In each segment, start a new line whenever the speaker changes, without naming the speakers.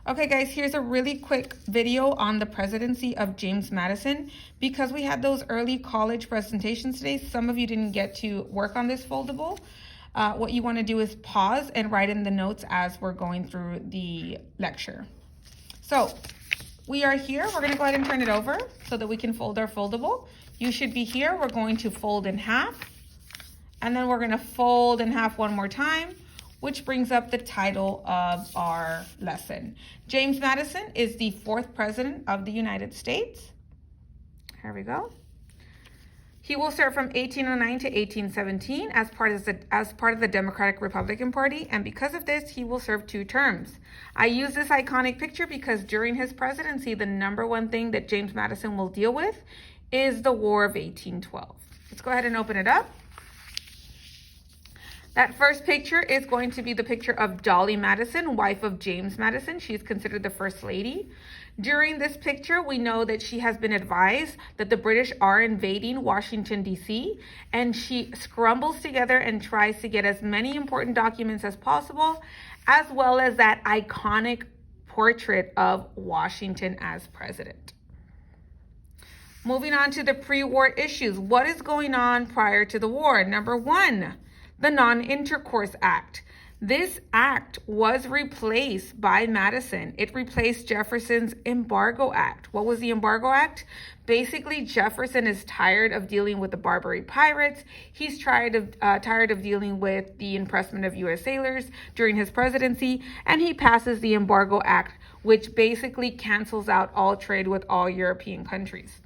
Okay, guys, here's a really quick video on the presidency of James Madison. Because we had those early college presentations today, some of you didn't get to work on this foldable. What you want to do is pause and write in the notes as we're going through the lecture. So we are here. We're going to go ahead and turn it over so that we can fold our foldable. You should be here. We're going to fold in half, and then we're going to fold in half one more time, which brings up the title of our lesson. James Madison is the 4th president of the United States. Here we go. He will serve from 1809 to 1817 as part of the Democratic Republican Party, and because of this, he will serve 2 terms. I use this iconic picture because during his presidency, the number one thing that James Madison will deal with is the War of 1812. Let's go ahead and open it up. That first picture is going to be the picture of Dolly Madison, wife of James Madison. She's considered the first lady. During this picture, we know that she has been advised that the British are invading Washington, D.C., and she scrambles together and tries to get as many important documents as possible, as well as that iconic portrait of Washington as president. Moving on to the pre-war issues. What is going on prior to the war? Number 1. The Non-Intercourse Act. This act was replaced by Madison. It replaced Jefferson's Embargo Act. What was the Embargo Act? Basically, Jefferson is tired of dealing with the Barbary pirates. He's tired of dealing with the impressment of U.S. sailors during his presidency, and he passes the Embargo Act, which basically cancels out all trade with all European countries.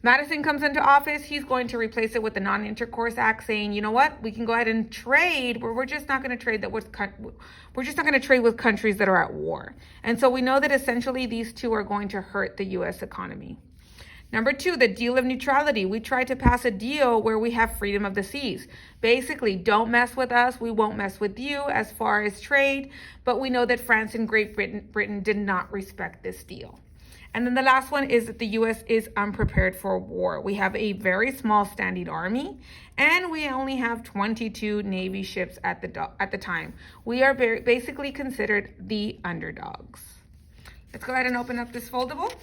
Madison comes into office. He's going to replace it with the Non-Intercourse Act, saying, you know what, we can go ahead and trade, but we're just not going to trade with countries that are at war. And so we know that essentially these two are going to hurt the U.S. economy. Number 2, the deal of neutrality. We tried to pass a deal where we have freedom of the seas. Basically, don't mess with us, we won't mess with you as far as trade. But we know that France and Great Britain did not respect this deal. And then the last one is that the U.S. is unprepared for war. We have a very small standing army, and we only have 22 Navy ships at the time. We are basically considered the underdogs. Let's go ahead and open up this foldable.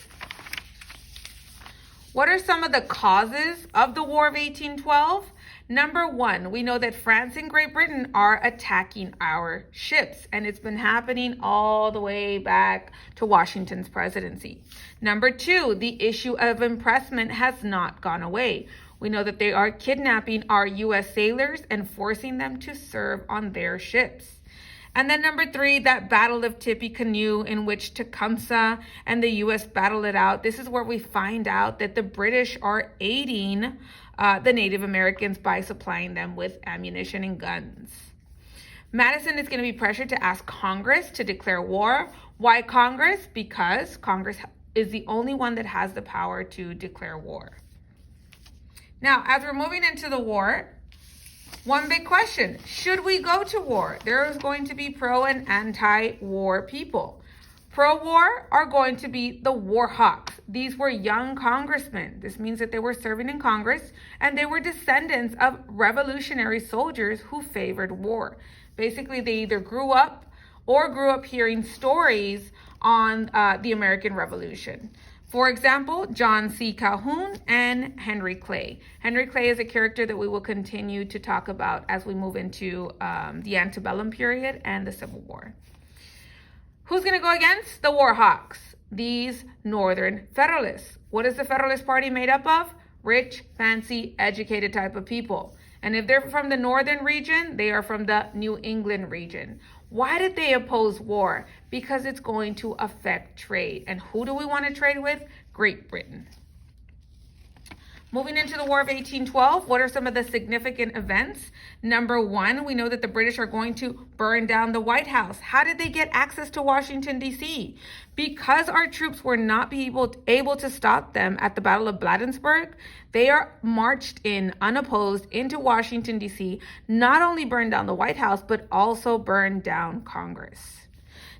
What are some of the causes of the War of 1812? Number 1, we know that France and Great Britain are attacking our ships, and it's been happening all the way back to Washington's presidency. Number 2, the issue of impressment has not gone away. We know that they are kidnapping our U.S. sailors and forcing them to serve on their ships. And then number 3, that Battle of Tippecanoe, in which Tecumseh and the U.S. battle it out. This is where we find out that the British are aiding the Native Americans by supplying them with ammunition and guns. Madison is going to be pressured to ask Congress to declare war. Why Congress? Because Congress is the only one that has the power to declare war. Now, as we're moving into the war, one big question: should we go to war? There is going to be pro and anti-war people. Pro-war are going to be the war hawks. These were young congressmen. This means that they were serving in Congress, and they were descendants of revolutionary soldiers who favored war. Basically, they either grew up hearing stories on the American Revolution. For example, John C. Calhoun and Henry Clay. Henry Clay is a character that we will continue to talk about as we move into the antebellum period and the Civil War. Who's going to go against the war hawks? These Northern Federalists. What is the Federalist Party made up of? Rich, fancy, educated type of people. And if they're from the northern region, they are from the New England region. Why did they oppose war? Because it's going to affect trade. And who do we want to trade with? Great Britain. Moving into the War of 1812, what are some of the significant events? Number 1, we know that the British are going to burn down the White House. How did they get access to Washington, D.C.? Because our troops were not able to stop them at the Battle of Bladensburg, they are marched in unopposed into Washington, D.C., not only burned down the White House, but also burned down Congress.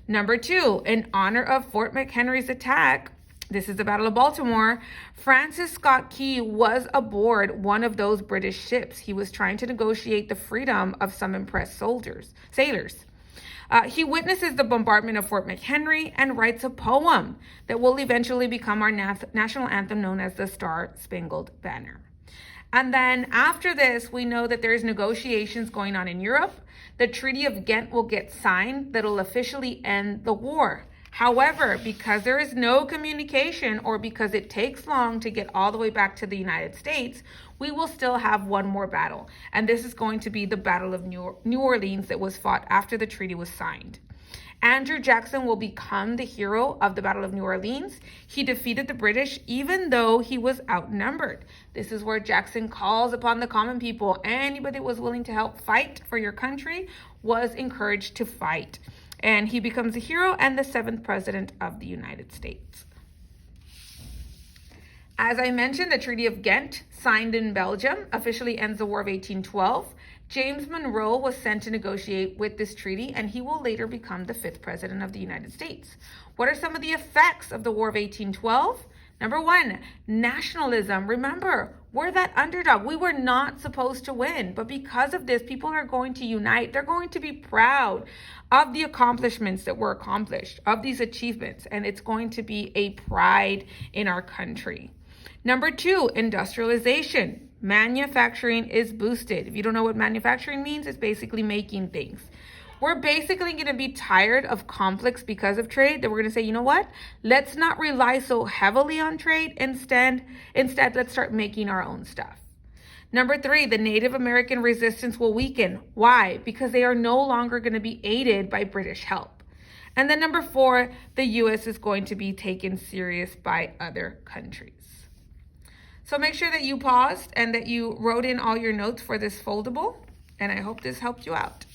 Number 2, in honor of Fort McHenry's attack, this is the Battle of Baltimore, Francis Scott Key was aboard one of those British ships. He was trying to negotiate the freedom of some impressed sailors. He witnesses the bombardment of Fort McHenry and writes a poem that will eventually become our national anthem, known as the Star-Spangled Banner. And then after this, we know that there's negotiations going on in Europe. The Treaty of Ghent will get signed that'll officially end the war. However, because there is no communication, or because it takes long to get all the way back to the United States, we will still have one more battle. And this is going to be the Battle of New Orleans that was fought after the treaty was signed. Andrew Jackson will become the hero of the Battle of New Orleans. He defeated the British even though he was outnumbered. This is where Jackson calls upon the common people. Anybody that was willing to help fight for your country was encouraged to fight. And he becomes a hero and the 7th president of the United States. As I mentioned, the Treaty of Ghent, signed in Belgium, officially ends the War of 1812. James Monroe was sent to negotiate with this treaty, and he will later become the 5th president of the United States. What are some of the effects of the War of 1812? Number 1, nationalism. Remember, we're that underdog. We were not supposed to win, but because of this, people are going to unite. They're going to be proud of the accomplishments that were accomplished, of these achievements, and it's going to be a pride in our country. Number 2, industrialization. Manufacturing is boosted. If you don't know what manufacturing means, it's basically making things. We're basically going to be tired of conflicts because of trade, that we're going to say, you know what? Let's not rely so heavily on trade. Instead, let's start making our own stuff. Number 3, the Native American resistance will weaken. Why? Because they are no longer going to be aided by British help. And then number 4, the U.S. is going to be taken serious by other countries. So make sure that you paused and that you wrote in all your notes for this foldable, and I hope this helped you out.